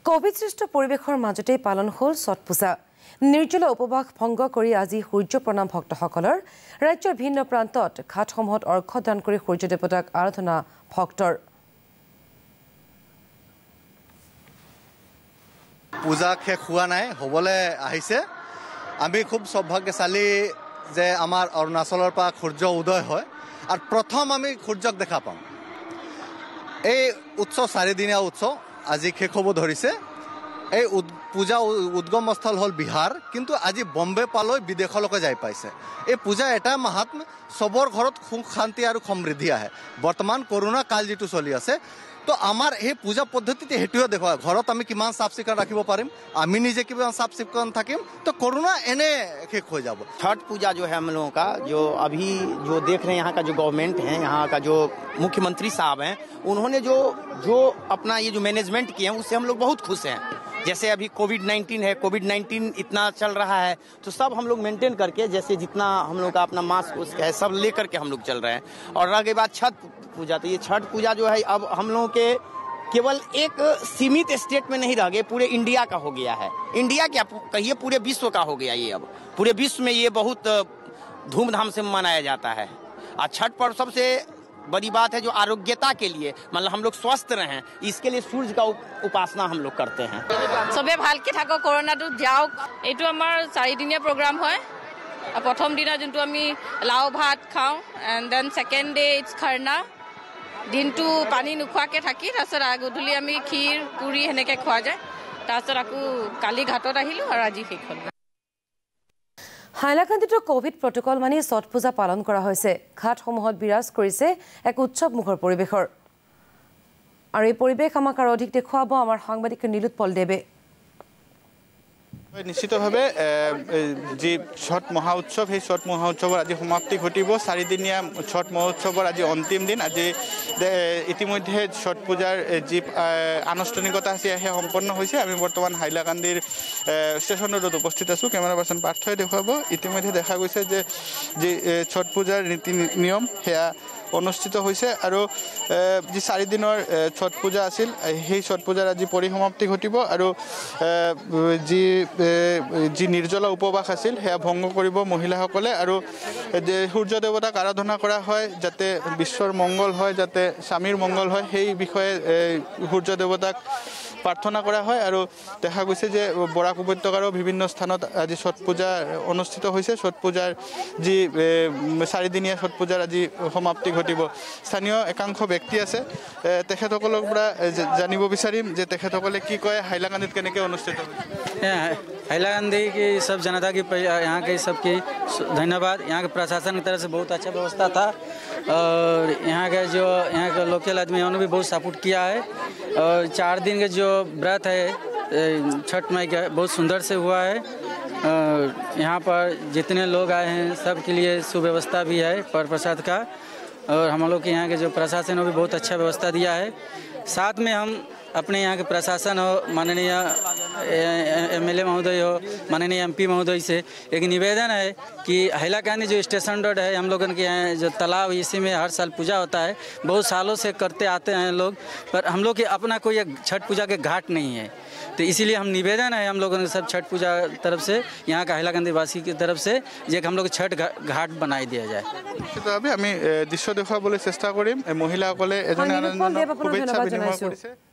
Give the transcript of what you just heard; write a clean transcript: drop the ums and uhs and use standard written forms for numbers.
Covid সৃষ্ট পৰিৱেশৰ মাজতেই পালন হ'ল ছট পূজা। নিৰ্জলা উপবাস ভংগ কৰি আজি সূৰ্য প্ৰণাম ভক্তসকলৰ ৰাজ্যৰ ভিন্ন প্ৰান্তত ঘাটসমূহত অৰ্ঘ্য দান কৰি সূৰ্য দেৱতাক আৰাধনা ভক্তৰ। পূজা শেষ হোৱা নাই, হ'বলৈ আহিছে। আমি খুব সৌভাগ্যশালী যে আমাৰ অৰুণাচলৰ পৰা সূৰ্য উদয় হয় আৰু প্ৰথম আমি সূৰ্যক দেখা পাম। এই উৎসৱ 4 দিনীয়া উৎসৱ আজি শেষ হ'ব ধৰিছে। এই পূজা উদ্গমস্থল হ'ল বিহাৰ, কিন্তু আজি বম্বে পালৈ বিদেশলৈকে যাই পাইছে। এই পূজা এটা মাহাত্ম্য, চবৰ ঘৰত সুখ শান্তি আৰু সমৃদ্ধি আহে। বৰ্তমান কৰোণা কাল যিটো চলি আছে, তো আমাৰ এই পূজা পদ্ধতিতে সেইটোৱে দেখুৱায় ঘৰত আমি কিমান চাফ চিকুণ ৰাখিব পাৰিম, আমি নিজে কিমান চাফ চিকুণ থাকিম, তো कोरोना এনে শেষ হৈ যাব। छठ पूजा जो है हम लोगों का, जो अभी जो देख रहे हैं यहाँ का जो गवर्नमेंट है, यहाँ का जो मुख्यमंत्री साहब हैं, उन्होंने जो अपना ये जो मैनेजमेंट किए हैं उससे हम लोग बहुत खुश हैं। जैसे अभी कोविड-19 है, कोविड-19 इतना चल रहा है, तो सब हम लोग मेंटेन करके, जैसे जितना हम लोग का अपना मास्क है सब लेकर के हम लोग चल रहे हैं। और रह बात छठ पूजा, तो ये छठ पूजा जो है अब हम लोगों के केवल एक सीमित स्टेट में नहीं रह गए, पूरे इंडिया का हो गया है। इंडिया क्या कहिए, पूरे विश्व का हो गया ये। अब पूरे विश्व में ये बहुत धूमधाम से मनाया जाता है। और छठ पर्व सबसे बड़ी बात है जो आरोग्यता के लिए, मतलब हम लोग स्वस्थ रहें, इसके लिए सूर्य का उपासना हम लोग करते हैं। सबे ভালকে থাকো, করোনাটো যাওক। এইটো আমাৰ 4 দিনীয়া প্ৰগ্ৰাম হয়। প্ৰথম দিনা যোনটো আমি লাও ভাত খাওঁ, and then second day it's Kharna. দিনটো পানী নোখোৱাকৈ থাকি তাৰপিছত গধূলি আমি ক্ষীৰ পুৰি সেনেকৈ খোৱা যায়। তাৰপিছত আকৌ কালি ঘাটত আহিলোঁ আৰু আজি শেষ হ'ল। হাইলাকান্দিতো কোভিড প্ৰটকল মানি ছট পূজা পালন কৰা হৈছে। ঘাটসমূহত বিৰাজ কৰিছে এক উৎসৱমুখৰ পৰিৱেশৰ। আৰু এই পৰিৱেশ আমাক আৰু অধিক দেখুৱাব আমাৰ সাংবাদিক নীলোৎপল দেৱে। নিশ্চিতভাৱে যি ছট মহা উৎসৱ, সেই ছট মহা উৎসৱৰ আজি সমাপ্তি ঘটিব। 4 দিনীয়া ছট মহোৎসৱৰ আজি অন্তিম দিন। আজি ইতিমধ্যে ছট পূজাৰ যি আনুষ্ঠানিকতা আছে সেয়া সম্পন্ন হৈছে। আমি বৰ্তমান হাইলাকান্দিৰ ষ্টেচন ৰোডত উপস্থিত আছোঁ। কেমেৰা পাৰ্চন পাৰ্থই দেখুৱাব। ইতিমধ্যে দেখা গৈছে যে যি ছট পূজাৰ নীতি নিয়ম সেয়া অনুষ্ঠিত হৈছে আৰু যি 4 দিনৰ ছট পূজা আছিল সেই ছট পূজাৰ আজি পৰিসমাপ্তি ঘটিব আৰু যি নিৰ্জলা উপবাস আছিল সেয়া ভংগ কৰিব মহিলাসকলে। আৰু সূৰ্য দেৱতাক আৰাধনা কৰা হয় যাতে বিশ্বৰ মংগল হয়, যাতে স্বামীৰ মংগল হয়, সেই বিষয়ে সূৰ্য দেৱতাক প্ৰাৰ্থনা কৰা হয়। আৰু দেখা গৈছে যে বৰাক উপত্যকাৰো বিভিন্ন স্থানত আজি ছট পূজা অনুষ্ঠিত হৈছে। ছট পূজাৰ যি 4 দিনীয়া ছট পূজাৰ আজি সমাপ্তি ঘটিব। স্থানীয় একাংশ ব্যক্তি আছে, তেখেতসকলৰ পৰা জানিব বিচাৰিম যে তেখেতসকলে কি কয়, হাইলাকান্দিত কেনেকৈ অনুষ্ঠিত হৈছে। हाईलाकांदी की सब जनता की, यहाँ के सबकी धन्यवाद। यहाँ के प्रशासन की तरफ से बहुत अच्छा व्यवस्था था और यहाँ के लोकल आदमियों ने भी बहुत सपोर्ट किया है। और 4 दिन के जो व्रत है छठ माई का बहुत सुंदर से हुआ है। यहाँ पर जितने लोग आए हैं सबके लिए सुव्यवस्था भी है पर प्रसाद का। और हम लोग के यहाँ के जो प्रशासन ने भी बहुत अच्छा व्यवस्था दिया है। साथ में हम अपने यहाँ के प्रशासन हो, माननीय MLA महोदय हो, माननीय MP महोदय से एक निवेदन है कि हाइलाकांदी जो स्टेशन रोड है, हम लोगों के यहाँ जो तालाब इसी में हर साल पूजा होता है, बहुत सालों से करते आते हैं लोग, पर हम लोग के अपना कोई छठ पूजा के घाट नहीं है। तो इसीलिए हम निवेदन है हम लोगों के सब छठ पूजा तरफ से, यहाँ का हाइलाकांदी वासी की तरफ से, जे हम लोग छठ घाट बनाई दिया जाए। আমি দৃশ্য দেখুৱাবলৈ চেষ্টা কৰিম। মহিলাসকলে এজনে আনজনক শুভেচ্ছা বিনিময় কৰিছে।